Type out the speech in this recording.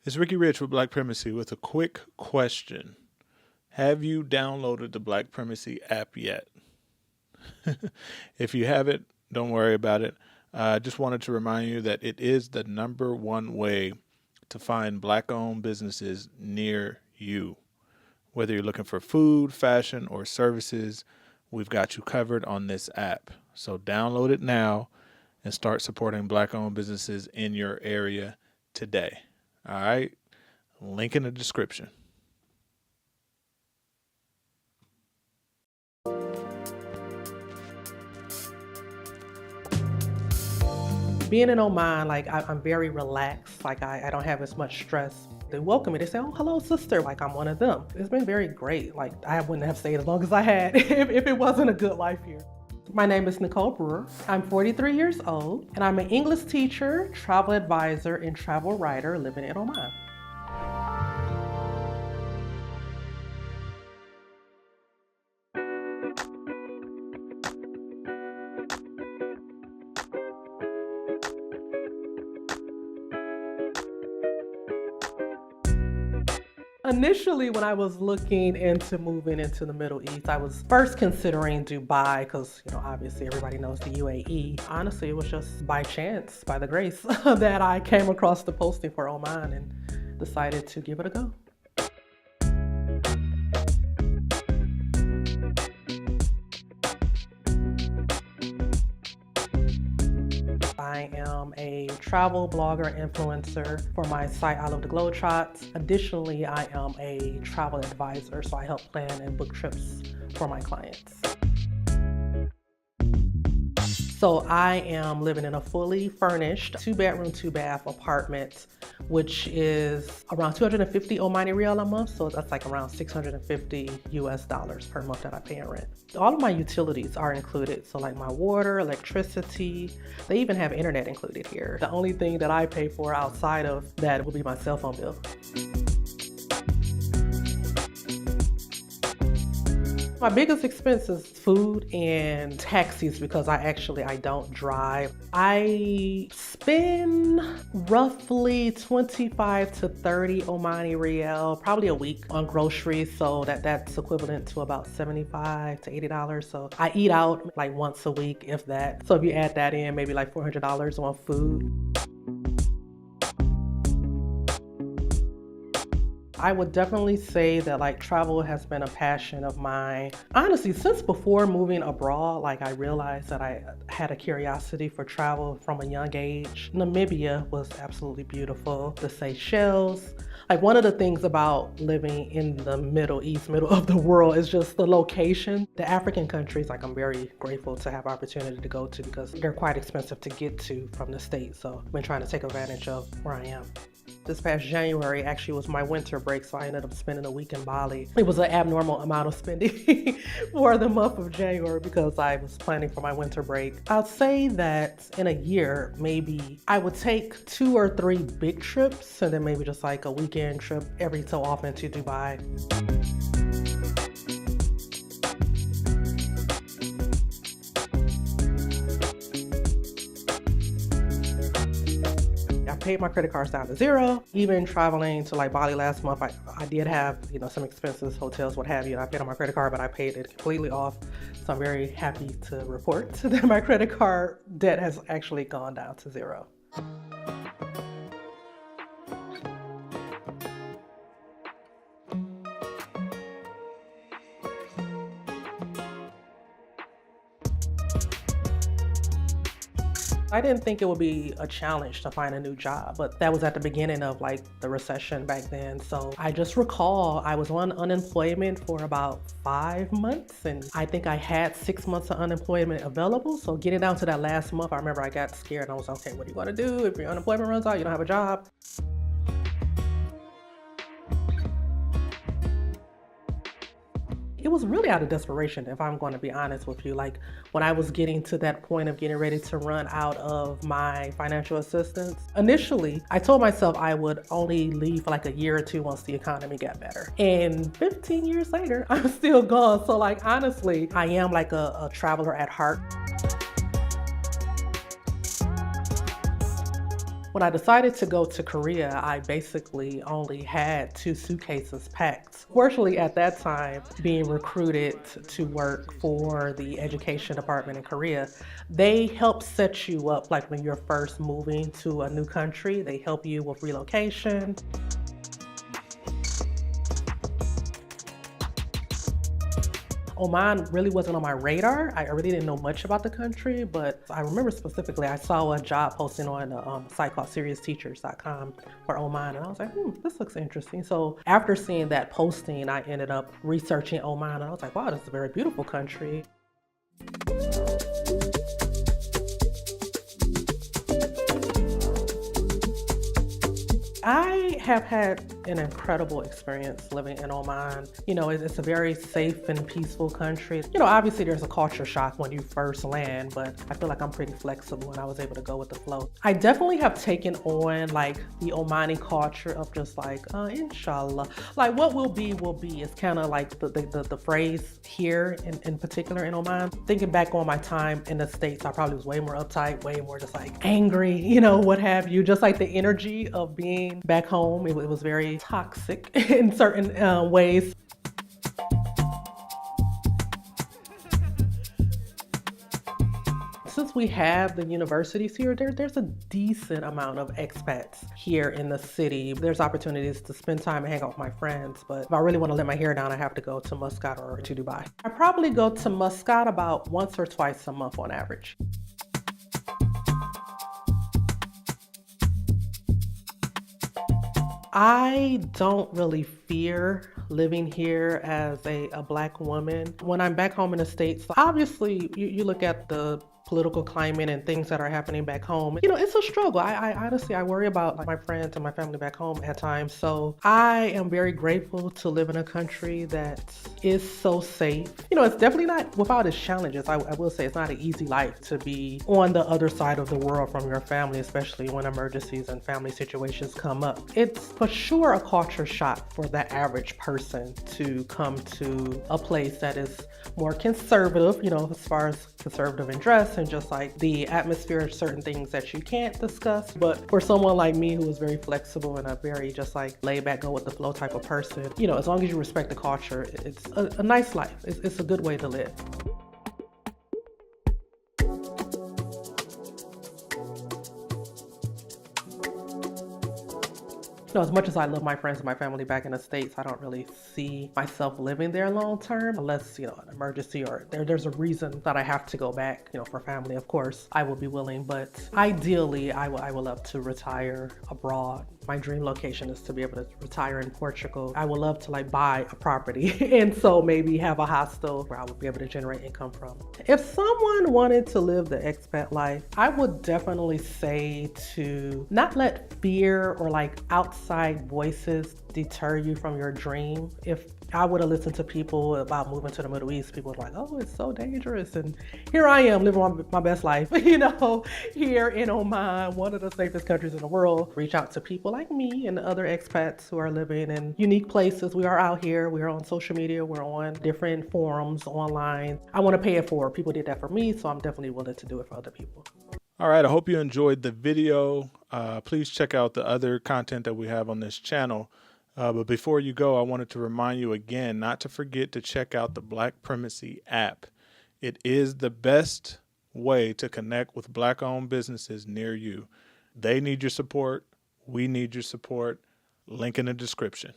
It's Ricky Rich with Black Primacy with a quick question. Have you downloaded the Black Primacy app yet? If you haven't, don't worry about it. I just wanted to remind you that it is the number one way to find black owned businesses near you. Whether you're looking for food, fashion, or services, we've got you covered on this app. So download it now and start supporting black owned businesses in your area today. All right. Link in the description. Being in Oman, I'm very relaxed. I don't have as much stress. They welcome me. They say, "Oh, hello, sister." Like I'm one of them. It's been very great. Like I wouldn't have stayed as long as I had if it wasn't a good life here. My name is Nicole Brewer. I'm 43 years old, and I'm an English teacher, travel advisor, and travel writer living in Oman. Initially, when I was looking into moving into the Middle East, I was first considering Dubai because, obviously everybody knows the UAE. Honestly, it was just by chance, by the grace, that I came across the posting for Oman and decided to give it a go. I am a travel blogger influencer for my site I Love the Globetrots. Additionally, I am a travel advisor, so I help plan and book trips for my clients. So I am living in a fully furnished 2-bedroom, 2-bath apartment, which is around 250 Omani Rial a month. So that's like around $650 US per month that I pay in rent. All of my utilities are included. So like my water, electricity, they even have internet included here. The only thing that I pay for outside of that will be my cell phone bill. My biggest expense is food and taxis because I don't drive. I spend roughly 25 to 30 Omani Rial, probably a week on groceries. So that's equivalent to about $75 to $80. So I eat out like once a week, if that. So if you add that in, maybe like $400 on food. I would definitely say that travel has been a passion of mine. Honestly, since before moving abroad, I realized that I had a curiosity for travel from a young age. Namibia was absolutely beautiful. The Seychelles. One of the things about living in the Middle East, middle of the world, is just the location. The African countries, I'm very grateful to have opportunity to go to because they're quite expensive to get to from the States. So I've been trying to take advantage of where I am. This past January actually was my winter break, so I ended up spending a week in Bali. It was an abnormal amount of spending for the month of January because I was planning for my winter break. I'll say that in a year, maybe I would take 2 or 3 big trips and then maybe just like a weekend trip every so often to Dubai. Paid my credit cards down to 0. Even traveling to Bali last month, I did have some expenses, hotels, what have you. I paid on my credit card, but I paid it completely off. So I'm very happy to report that my credit card debt has actually gone down to 0. I didn't think it would be a challenge to find a new job, but that was at the beginning of the recession back then. So I just recall I was on unemployment for about 5 months, and I think I had 6 months of unemployment available. So getting down to that last month, I remember I got scared and I was like, okay, what are you gonna do if your unemployment runs out, you don't have a job? It was really out of desperation, if I'm going to be honest with you. When I was getting to that point of getting ready to run out of my financial assistance, initially, I told myself I would only leave for a year or 2 once the economy got better. And 15 years later, I'm still gone. So honestly, I am a traveler at heart. When I decided to go to Korea, I basically only had 2 suitcases packed. Fortunately, at that time, being recruited to work for the education department in Korea, they help set you up like when you're first moving to a new country. They help you with relocation. Oman really wasn't on my radar. I really didn't know much about the country, but I remember specifically I saw a job posting on a site called SeriousTeachers.com for Oman, and I was like, this looks interesting. So after seeing that posting, I ended up researching Oman, and I was like, wow, this is a very beautiful country. I have had an incredible experience living in Oman. It's a very safe and peaceful country. Obviously there's a culture shock when you first land, but I feel like I'm pretty flexible and I was able to go with the flow. I definitely have taken on like the Omani culture of just like, inshallah. Like what will be is kind of like the phrase here in particular in Oman. Thinking back on my time in the States, I probably was way more uptight, way more just like angry, what have you. Just like the energy of being back home, it was very toxic in certain ways. Since we have the universities here, there's a decent amount of expats here in the city. There's opportunities to spend time and hang out with my friends, but if I really want to let my hair down, I have to go to Muscat or to Dubai. I probably go to Muscat about once or twice a month on average. I don't really fear living here as a Black woman. When I'm back home in the States, obviously you look at the political climate and things that are happening back home. It's a struggle. I honestly, I worry about like my friends and my family back home at times. So I am very grateful to live in a country that is so safe. It's definitely not without its challenges. I will say it's not an easy life to be on the other side of the world from your family, especially when emergencies and family situations come up. It's for sure a culture shock for the average person to come to a place that is more conservative, as far as conservative in dress and just like the atmosphere of certain things that you can't discuss. But for someone like me who is very flexible and a very just like laid back, go with the flow type of person, as long as you respect the culture, it's a nice life. It's a good way to live. As much as I love my friends and my family back in the States, I don't really see myself living there long term unless, an emergency or there's a reason that I have to go back, for family. Of course, I will be willing, but ideally, I would love to retire abroad. My dream location is to be able to retire in Portugal. I would love to like buy a property and so maybe have a hostel where I would be able to generate income from. If someone wanted to live the expat life, I would definitely say to not let fear or like outside voices deter you from your dream. If I would have listened to people about moving to the Middle East, people were like, oh, it's so dangerous. And here I am living my best life, here in Oman, one of the safest countries in the world. Reach out to people like me and other expats who are living in unique places. We are out here, we're on social media, we're on different forums online. I want to pay it forward. People did that for me, so I'm definitely willing to do it for other people. All right, I hope you enjoyed the video. Please check out the other content that we have on this channel. But before you go, I wanted to remind you again not to forget to check out the Black Primacy app. It is the best way to connect with Black-owned businesses near you. They need your support. We need your support. Link in the description.